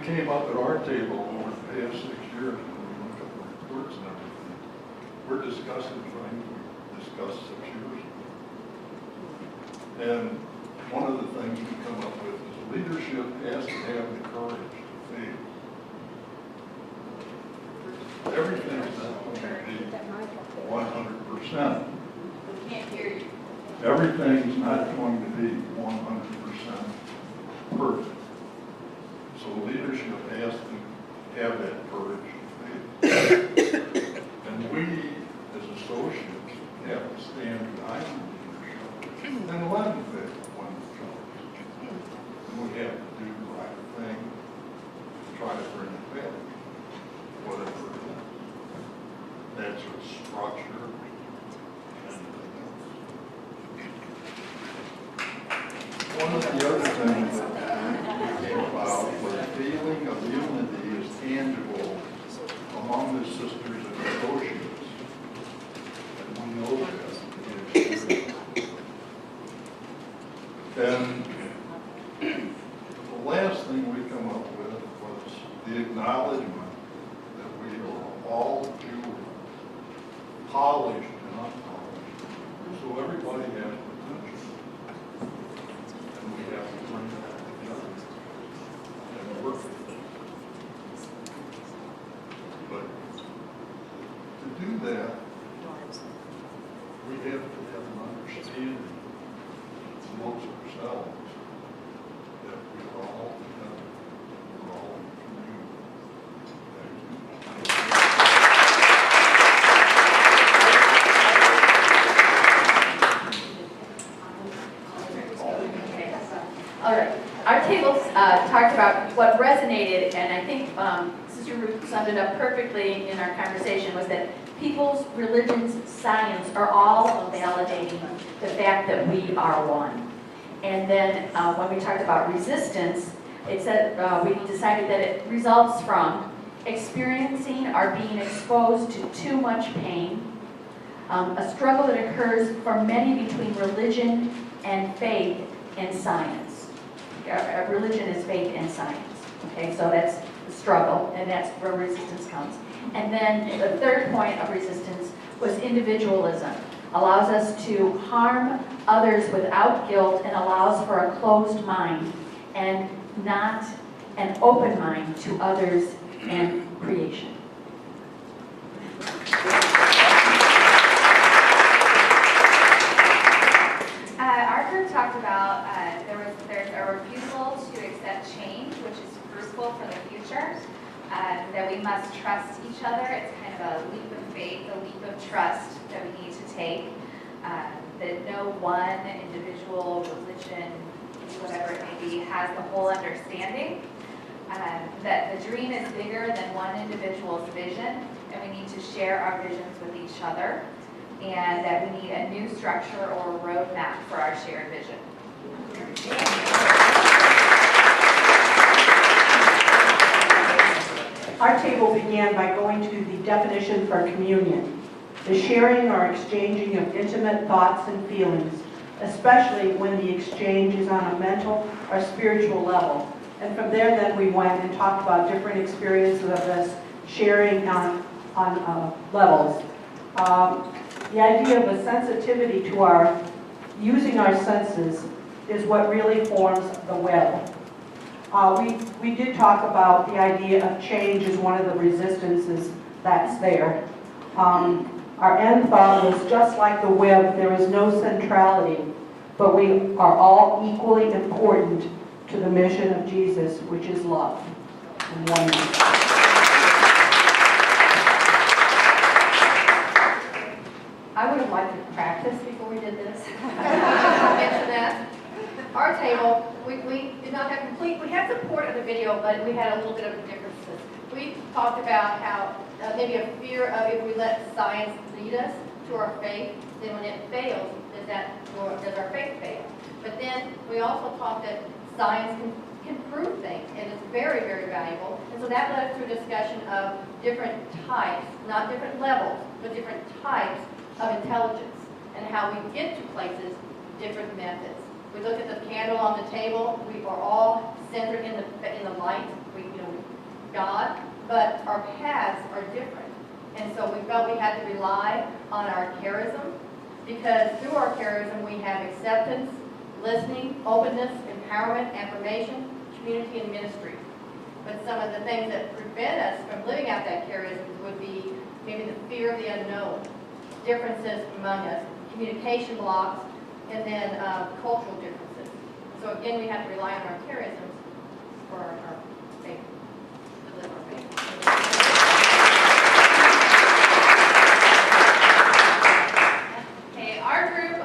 came up at our table over the past 6 years, when we looked at the reports and everything, we're discussing trying to discuss 6 years ago. And one of the things we come up with is leadership has to have the courage to fail. Everything's not going to be 100%. We can't hear you. Everything's not going to be 100% perfect. So leadership has to have that courage to fail. And we, as associates, have to stand behind leadership and let them fail when it comes. And we have to do the right thing to try to bring it back, whatever it is. That's our structure. One of the other things that came about was a feeling of unity is tangible among the sisters and associates. And we know that it is true. And the last thing we come up with was the acknowledgement that we are all Jewish, polished and unpolished. So everybody has potential. We have to bring that together and work with it. But to do that, we have to have an understanding amongst ourselves that we are all together, we're all in community. Thank you. All right. Our table talked about what resonated, and I think Sister Ruth summed it up perfectly in our conversation, was that people's religions, science are all validating the fact that we are one. And then when we talked about resistance, it said we decided that it results from experiencing or being exposed to too much pain, a struggle that occurs for many between religion and faith and science. Religion is faith and science. Okay, so that's the struggle, and that's where resistance comes. And then the third point of resistance was individualism. Allows us to harm others without guilt and allows for a closed mind and not an open mind to others and creation. Our group talked about there's a refusal to accept change, which is fruitful for the future, that we must trust each other. It's kind of a leap of faith, a leap of trust that we need to take, that no one individual, religion, whatever it may be, has the whole understanding, that the dream is bigger than one individual's vision, and we need to share our visions with each other, and that we need a new structure or roadmap for our shared vision. Our table began by going to the definition for communion, the sharing or exchanging of intimate thoughts and feelings, especially when the exchange is on a mental or spiritual level. And from there then we went and talked about different experiences of this sharing on levels. The idea of a sensitivity to using our senses is what really forms the web. We did talk about the idea of change as one of the resistances that's there. Our end thought was, just like the web, there is no centrality, but we are all equally important to the mission of Jesus, which is love and oneness. I would have liked to practice before we did this. I'll mention that. Our table, we did not have we had support of the video, but we had a little bit of differences. We talked about how maybe a fear of if we let science lead us to our faith, then when it fails, does our faith fail? But then we also talked that science can prove things, and it's very, very valuable. And so that led us to a discussion of different types, not different levels, but different types of intelligence, and how we get to places, different methods. We looked at the candle on the table. We are all centered in the light. We God, but our paths are different. And so we felt we had to rely on our charism, because through our charism we have acceptance, listening, openness, empowerment, affirmation, community, and ministry. But some of the things that prevent us from living out that charism would be maybe the fear of the unknown, differences among us, communication blocks, and then cultural differences. So again, we have to rely on our charisms for our faith, to live our faith. Okay, our group,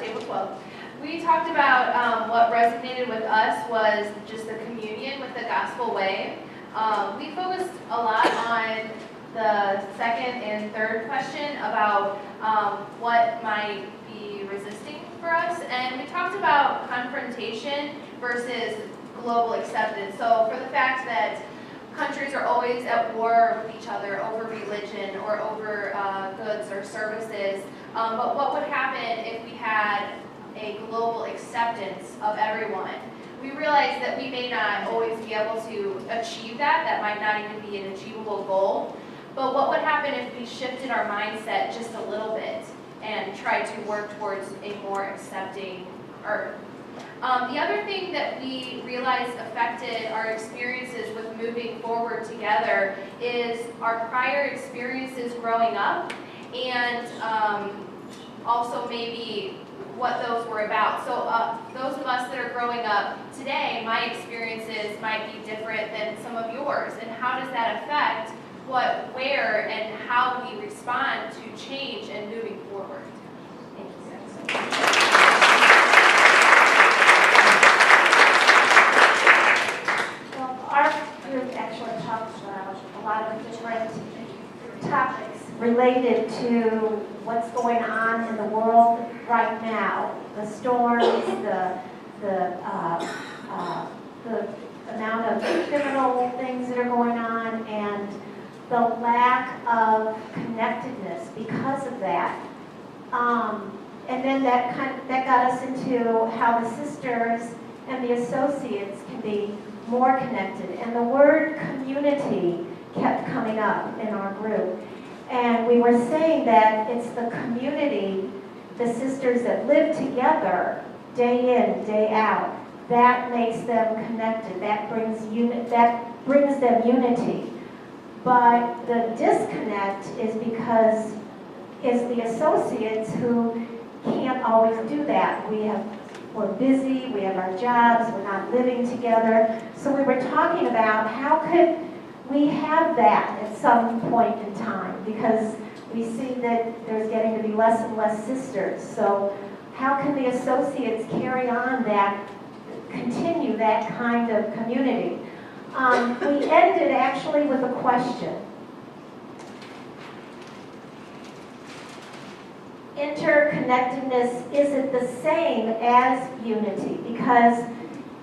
table 12, we talked about what resonated with us was just the communion with the gospel way. We focused a lot on the second and third question about what might be resisting for us, and we talked about confrontation versus global acceptance. So for the fact that countries are always at war with each other over religion or over goods or services, but what would happen if we had a global acceptance of everyone? We realized that we may not always be able to achieve that. That might not even be an achievable goal. But what would happen if we shifted our mindset just a little bit and tried to work towards a more accepting earth? The other thing that we realized affected our experiences with moving forward together is our prior experiences growing up, and also maybe what those were about. So those of us that are growing up today, my experiences might be different than some of yours. And how does that affect what, where, and how we respond to change and moving forward? Thank you. Well, our group actually talks about a lot of different topics related to what's going on in the world right now. The storms, the amount of criminal things that are going on, and the lack of connectedness because of that. And then that got us into how the sisters and the associates can be more connected. And the word community kept coming up in our group. And we were saying that it's the community, the sisters that live together day in, day out, that makes them connected, that brings them unity. But the disconnect is because it's the associates who can't always do that. We're busy, we have our jobs, we're not living together. So we were talking about how could we have that at some point in time, because we see that there's getting to be less and less sisters. So how can the associates carry on that, continue that kind of community? We ended actually with a question. Interconnectedness, is it the same as unity? Because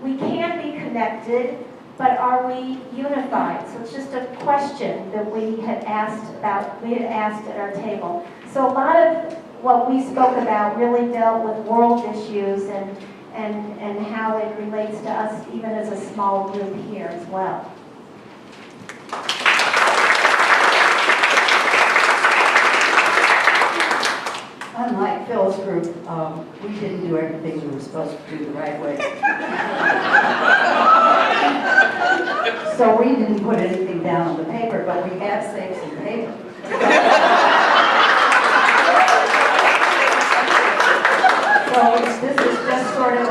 we can be connected, but are we unified? So it's just a question that we had asked at our table. So a lot of what we spoke about really dealt with world issues and how it relates to us even as a small group here as well. Unlike Phil's group, we didn't do everything we were supposed to do the right way. So we didn't put anything down on the paper, but we have saved some paper. So this is just sort of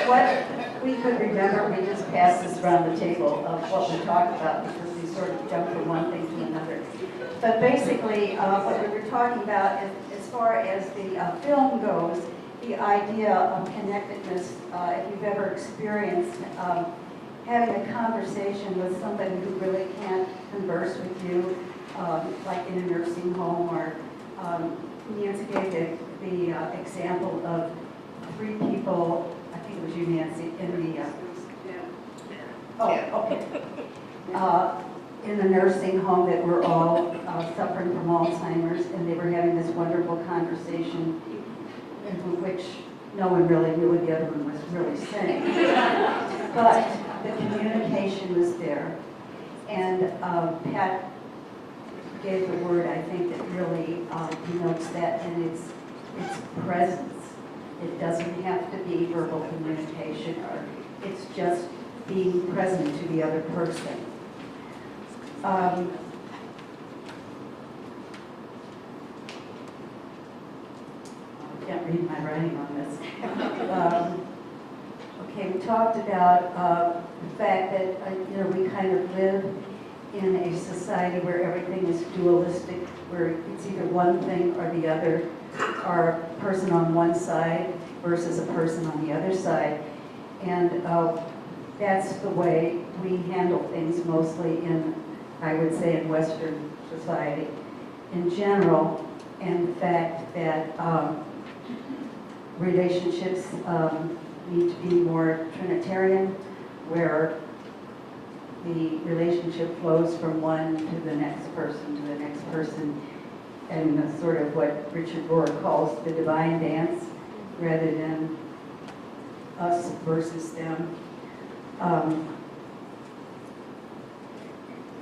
what we could remember. We just passed this around the table of what we talked about, because we sort of jumped from one thing to another. But basically, what we were talking about is, as far as the film goes, the idea of connectedness, if you've ever experienced having a conversation with somebody who really can't converse with you, like in a nursing home, or Nancy gave the example of 3 people, I think it was you, Nancy, in the, in the nursing home that were all suffering from Alzheimer's, and they were having this wonderful conversation in which no one really knew what the other one was really saying. But the communication was there. And Pat gave the word, I think, that really denotes that, and it's presence. It doesn't have to be verbal communication, or it's just being present to the other person. I can't read my writing on this. Okay, we talked about the fact that we kind of live in a society where everything is dualistic, where it's either one thing or the other, or a person on one side versus a person on the other side. And that's the way we handle things mostly in, I would say, in Western society in general. And the fact that relationships need to be more Trinitarian, where the relationship flows from one to the next person, and sort of what Richard Rohr calls the divine dance, rather than us versus them.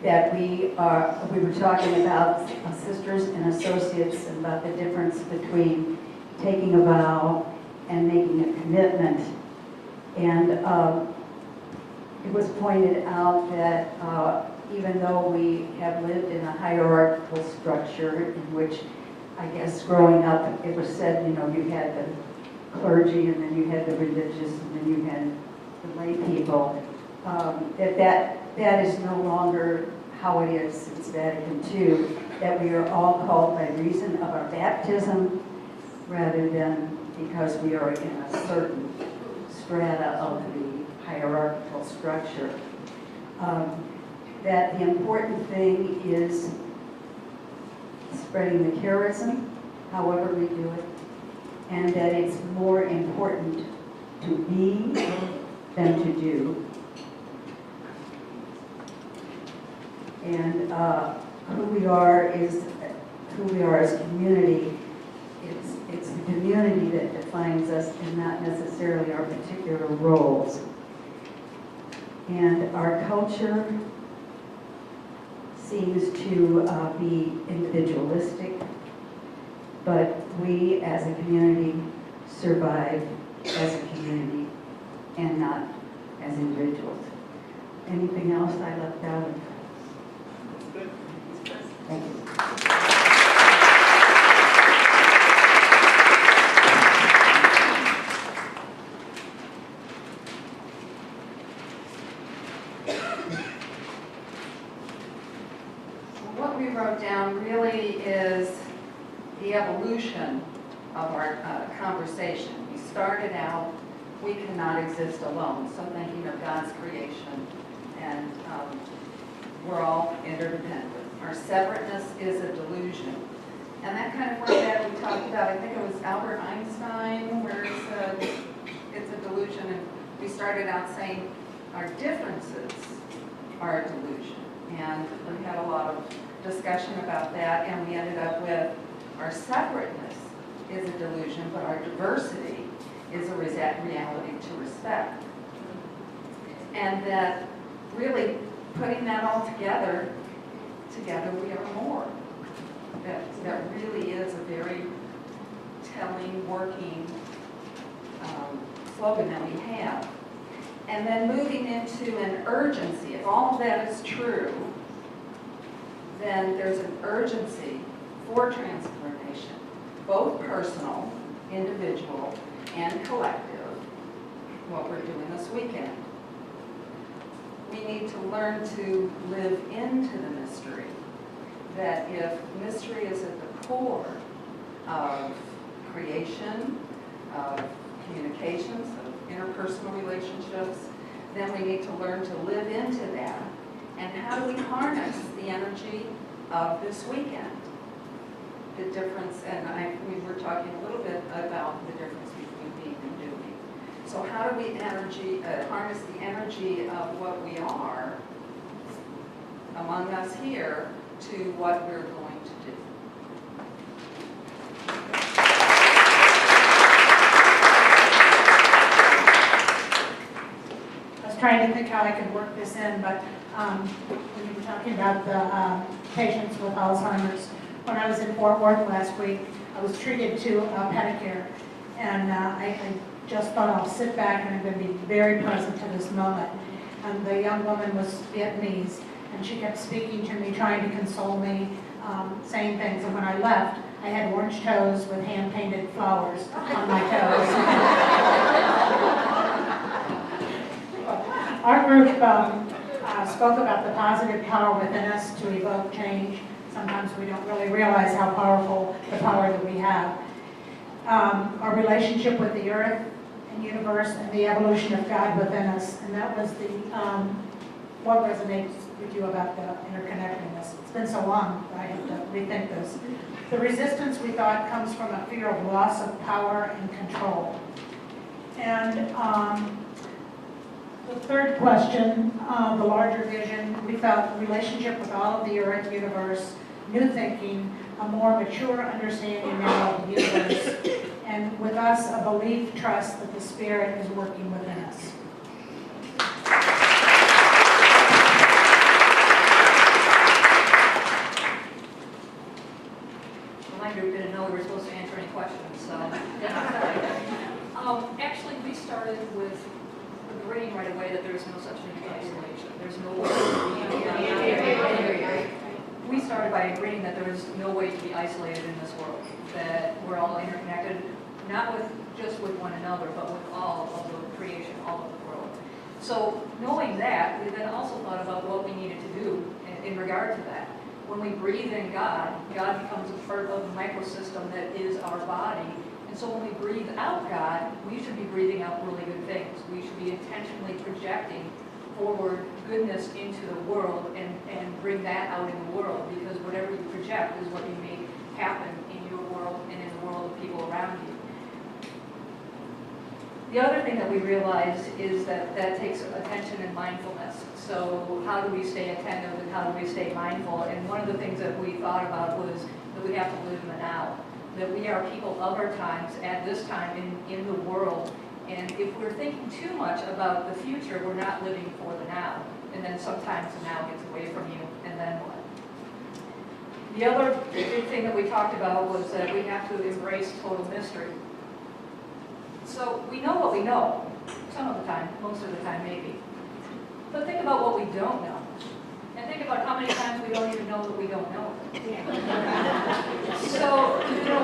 That we were talking about sisters and associates, and about the difference between taking a vow and making a commitment. And it was pointed out that even though we have lived in a hierarchical structure in which, I guess, growing up, it was said, you had the clergy, and then you had the religious, and then you had the lay people, that is no longer how it is since Vatican II, that we are all called by reason of our baptism, rather than because we are in a certain strata of the hierarchical structure. That the important thing is spreading the charism, however we do it, and that it's more important to be than to do. And who we are as a community. It's the community that defines us, and not necessarily our particular roles. And our culture seems to be individualistic, but we as a community survive as a community and not as individuals. Anything else I left out of? Thank you. What we wrote down really is the evolution of our conversation. We started out, we cannot exist alone, so thinking of God's creation, and we're all interdependent. Our separateness is a delusion. And that kind of went back, we talked about, I think it was Albert Einstein, where he said it's a delusion, and we started out saying our differences are a delusion. And we had a lot of discussion about that, and we ended up with our separateness is a delusion, but our diversity is a reality to respect. And that really putting that all together we are more. That really is a very telling, working slogan that we have. And then moving into an urgency. If all of that is true, then there's an urgency for transformation, both personal, individual, and collective, what we're doing this weekend. We need to learn to live into the mystery, that if mystery is at the core of creation, of communications, of interpersonal relationships, then we need to learn to live into that. And how do we harness the energy of this weekend? The difference, and we were talking a little bit about the difference between being and doing. So how do we harness the energy of what we are among us here to what we're going to do? trying to think how I could work this in, but when you were talking about the patients with Alzheimer's, when I was in Fort Worth last week, I was treated to a pedicure, and I just thought I'll sit back and I'm going to be very present to this moment. And the young woman was Vietnamese, and she kept speaking to me, trying to console me, saying things. And when I left, I had orange toes with hand-painted flowers on my toes. Our group spoke about the positive power within us to evoke change. Sometimes we don't really realize how powerful the power that we have. Our relationship with the earth and universe and the evolution of God within us. And that was the what resonates with you about the interconnectedness. It's been so long that I have to rethink this. The resistance, we thought, comes from a fear of loss of power and control. And the third question, the larger vision, we felt relationship with all of the earth, universe, new thinking, a more mature understanding now of the universe, and with us, a belief, trust that the Spirit is working within us. My group didn't know we were supposed to answer any questions, so. Actually, we started with agreeing right away that there is no such thing as isolation. There's no way to be. We started by agreeing that there is no way to be isolated in this world, that we're all interconnected, not with just with one another, but with all of the creation, all of the world. So knowing that, we then also thought about what we needed to do in regard to that. When we breathe in God, God becomes a part of the microsystem that is our body. And so when we breathe out God, we should be breathing out really good things. We should be intentionally projecting forward goodness into the world and bring that out in the world, because whatever you project is what you make happen in your world and in the world of people around you. The other thing that we realized is that takes attention and mindfulness. So how do we stay attentive and how do we stay mindful? And one of the things that we thought about was that we have to live in the now, that we are people of our times at this time in the world. And if we're thinking too much about the future, we're not living for the now. And then sometimes the now gets away from you, and then what? The other big thing that we talked about was that we have to embrace total mystery. So we know what we know, some of the time, most of the time maybe. But think about what we don't know. And think about how many times we don't even know that we don't know. So,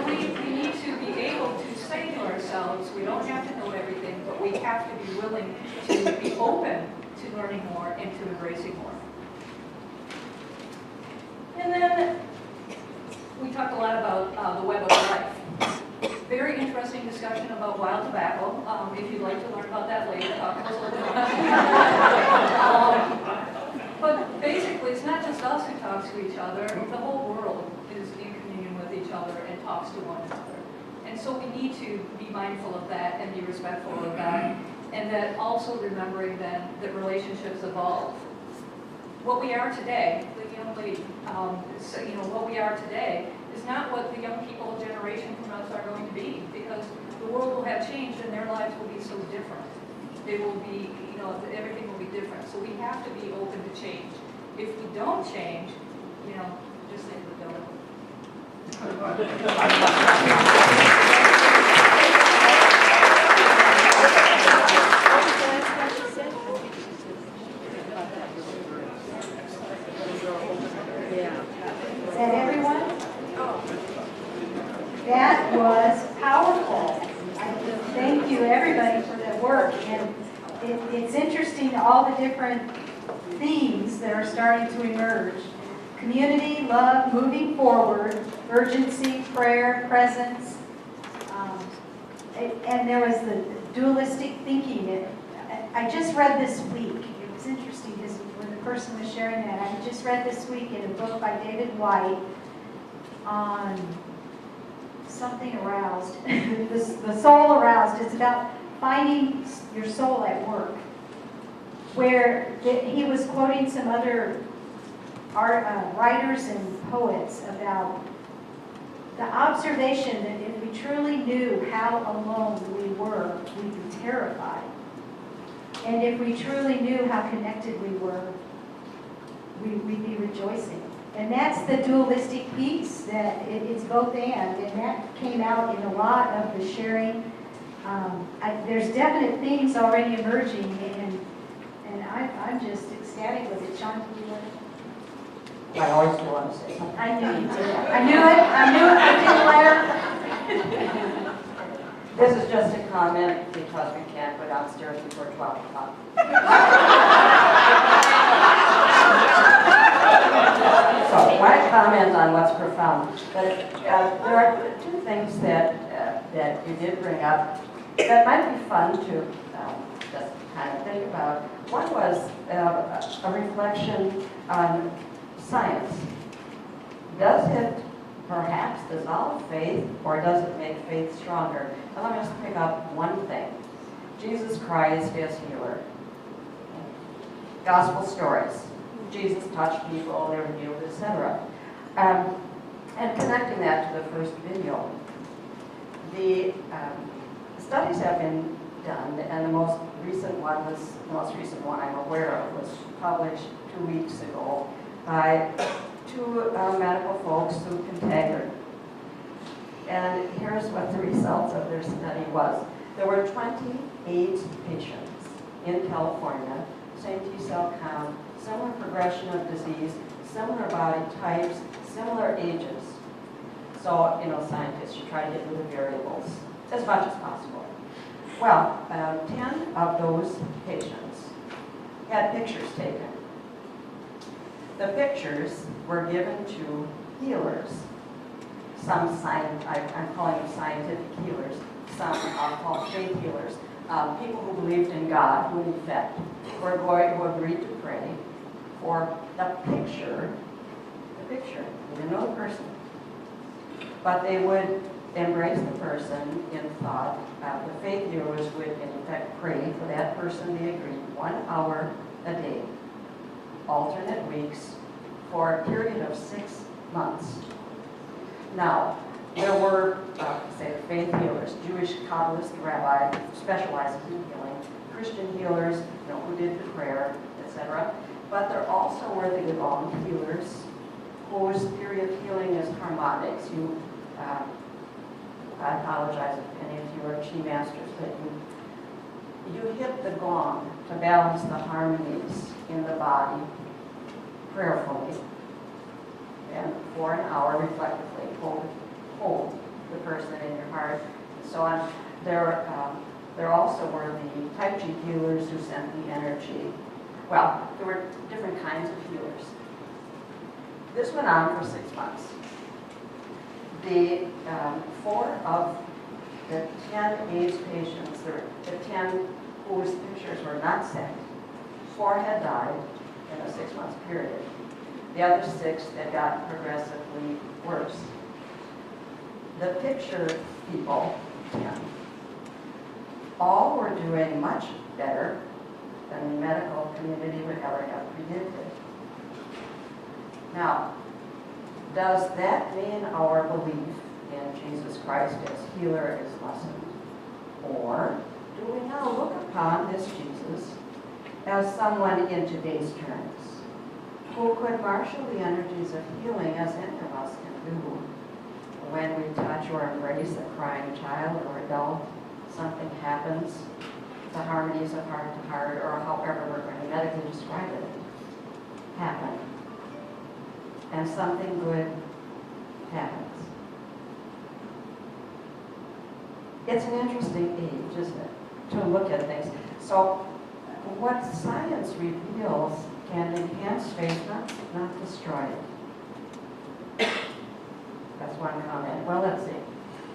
we need to be able to say to ourselves, we don't have to know everything, but we have to be willing to be open to learning more and to embracing more. And then we talked a lot about the web of life. Very interesting discussion about wild tobacco. If you'd like to learn about that later, talk to us a little bit about it. But basically, it's not just us who talk to each other. The whole world is in communion with each other and talks to one another. And so we need to be mindful of that and be respectful of that. And that also remembering then that relationships evolve. What we are today, the young lady, what we are today is not what the young people a generation from us are going to be, because the world will have changed and their lives will be so different. They will be, everything will be different. So we have to be open to change. If we don't change, just think of the donut. Is that everyone? That was powerful. Thank you, everybody, for that work. And it's interesting, all the different themes that are starting to emerge. Community, love, moving forward, urgency, prayer, presence. And there was the dualistic thinking. I just read this week. It was interesting because when the person was sharing that, I just read this week in a book by David White on something aroused, the soul aroused. It's about finding your soul at work, where he was quoting some other writers and poets about the observation that if we truly knew how alone we were, we'd be terrified. And if we truly knew how connected we were, we'd be rejoicing. And that's the dualistic piece, that it's both and that came out in a lot of the sharing. There's definite themes already emerging, and I'm just ecstatic with it. Sean, do you want to? I always do want to say something. I knew you did. I knew it. I didn't let her. This is just a comment because we can't go downstairs before 12 o'clock. So, my comment on what's profound, but there are two things that you did bring up that might be fun to just kind of think about. One was a reflection on science. Does it perhaps dissolve faith, or does it make faith stronger? And let me just pick up one thing. Jesus Christ is healer. Gospel stories. Jesus touched people, they were healed, etc. And connecting that to the first video, the studies have been done, and the most recent one I'm aware of was published 2 weeks ago by two medical folks who Taggart. And here's what the results of their study was. There were 28 patients in California, same T-cell count, similar progression of disease, similar body types, similar ages. So, scientists, you try to get rid of variables as much as possible. Well, 10 of those patients had pictures taken. The pictures were given to healers. I'm calling them scientific healers. Some are called faith healers. People who believed in God, who in fact were going to agree to pray for the picture, they didn't know the person, but they would embrace the person in thought. The faith healers would in fact pray for that person, they agreed, 1 hour a day, alternate weeks, for a period of 6 months. Now, there were, say, faith healers, Jewish Kabbalist rabbi specializing in healing, Christian healers, who did the prayer, etc. But there also were the Yvonne healers, whose theory of healing is harmonics. I apologize if any of you are chi masters, but you hit the gong to balance the harmonies in the body prayerfully, and for an hour reflectively hold the person in your heart, and so on. There also were the Tai Chi healers who sent the energy. Well, there were different kinds of healers. This went on for 6 months. The 4 of the 10 AIDS patients, the 10 whose pictures were not sent, 4 had died in a 6-month period. The other 6 that got progressively worse. The picture people, 10, all were doing much better than the medical community would ever have predicted. Now, does that mean our belief in Jesus Christ as healer is lessened? Or do we now look upon this Jesus as someone in today's terms who could marshal the energies of healing as any of us can do? When we touch or embrace a crying child or adult, something happens, the harmonies of heart to heart, or however we're going to medically describe it, happen. And something good happens. It's an interesting age, isn't it, to look at things. So what science reveals can enhance faith, not destroy it. That's one comment. Well, let's see.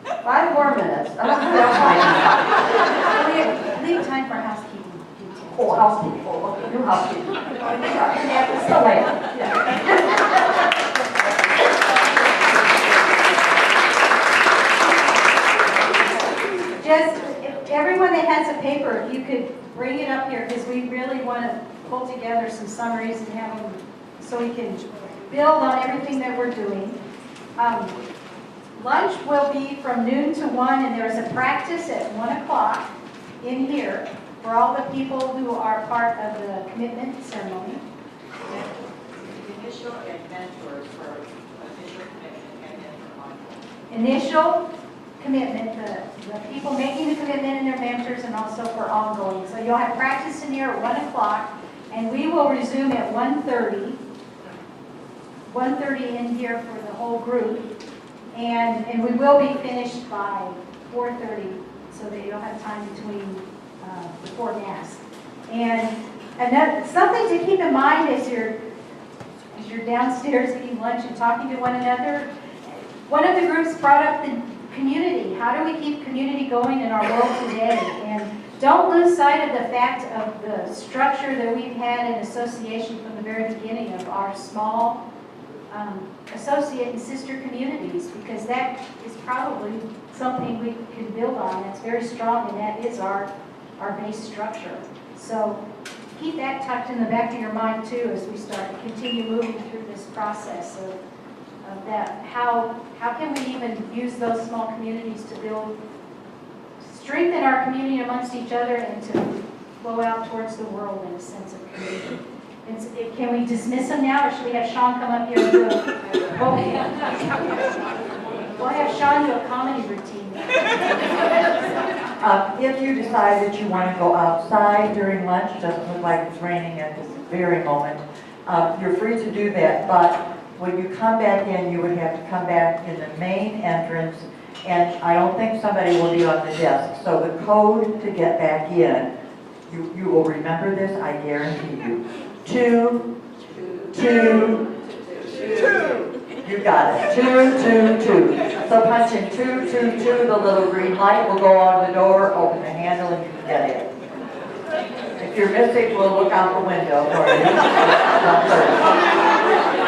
5 more minutes. Leave time for housekeeping details. Oh, housekeeping. Oh, okay, new housekeeping. It's still late. Just, if everyone that has a paper, if you could bring it up here, because we really want to pull together some summaries and have them so we can build on everything that we're doing. Lunch will be from noon to 1, and there's a practice at 1 o'clock in here. for all the people who are part of the commitment ceremony. Initial and mentors for official commitment and then for ongoing. Initial commitment, the people making the commitment and their mentors, and also for ongoing. So you'll have practice in here at 1 o'clock, and we will resume at 1:30. 1:30 in here for the whole group, and we will be finished by 4:30, so that you'll have time between before Mass. And something to keep in mind as you're downstairs eating lunch and talking to one another. One of the groups brought up the community. How do we keep community going in our world today? And don't lose sight of the fact of the structure that we've had in association from the very beginning of our small associate and sister communities, because that is probably something we can build on. That's very strong, and that is our base structure. So keep that tucked in the back of your mind too as we start to continue moving through this process of that. How can we even use those small communities to strengthen our community amongst each other and to flow out towards the world in a sense of community? Can we dismiss them now, or should we have Sean come up here and do it? We'll have Sean do a comedy routine. If you decide that you want to go outside during lunch, it doesn't look like it's raining at this very moment, you're free to do that, but when you come back in, you would have to come back in the main entrance, and I don't think somebody will be on the desk. So the code to get back in, you will remember this, I guarantee you. 2, 2, 2. You got it. 2, 2, 2. So punch in 2, 2, 2. The little green light will go on the door. Open the handle and you can get in. If you're missing, we'll look out the window for you.